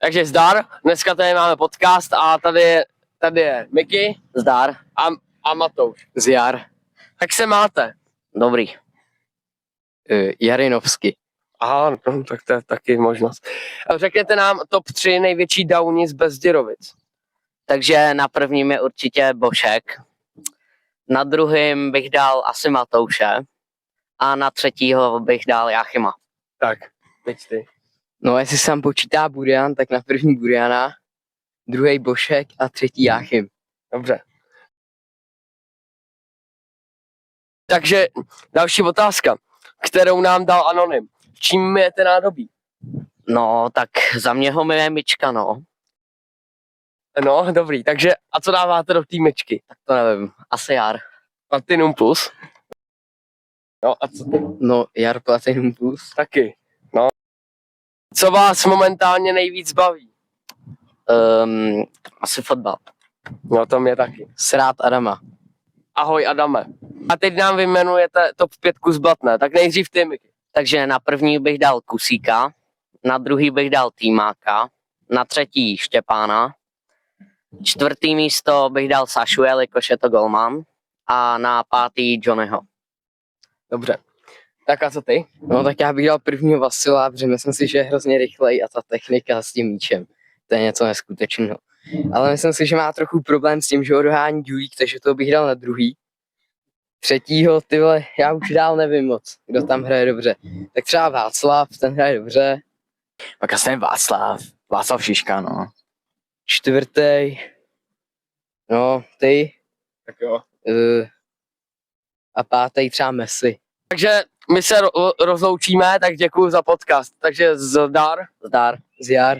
Takže zdar, dneska tady máme podcast a tady je Miky. Zdar. A Matouš. Zjar. Jak se máte? Dobrý. Jarinovsky. Aha, no, tak to je taky možnost. Řekněte nám top 3 největší downy z Bezděrovic. Takže na prvním je určitě Bošek. Na druhým bych dal asi Matouše. A na třetího bych dal Jáchyma. Tak, teď ty. No, jestli se tam počítá Burian, tak na první Buriana, druhý Bošek a třetí Jáchym. Dobře. Takže další otázka, kterou nám dal Anonym. Čím myjete nádobí? No, tak za mě ho myje myčka, no. No, dobrý. Takže a co dáváte do té myčky? Tak to nevím. Asi Jar. Platinum Plus. No a co ty? No, Jar Platinum Plus. Taky. No. Co vás momentálně nejvíc baví? Asi fotbal. No to mě taky. Srát Adama. Ahoj Adame. A teď nám vyjmenujete top 5 z Blatné. Tak nejdřív ty, Miky. Takže na první bych dal Kusíka, na druhý bych dal Týmáka, na třetí Štěpána, čtvrtý místo bych dal Sašu, jelikož je to golman, a na pátý Johnnyho. Dobře. Tak a co ty? No, tak já bych dal prvního Vasila, protože myslím si, že je hrozně rychlej a ta technika s tím míčem. To je něco neskutečného. Ale myslím si, že má trochu problém s tím, že ho dohání Julík, takže to bych dal na druhý. Třetího, ty vole, já už dál nevím moc, kdo tam hraje dobře. Tak třeba Václav, ten hraje dobře. Pak asi Václav Šiška, no. Čtvrtý, no, ty. Tak jo. A pátý třeba Messi. Takže my se rozloučíme, tak děkuji za podcast. Takže zdar. Zdar. Zjar.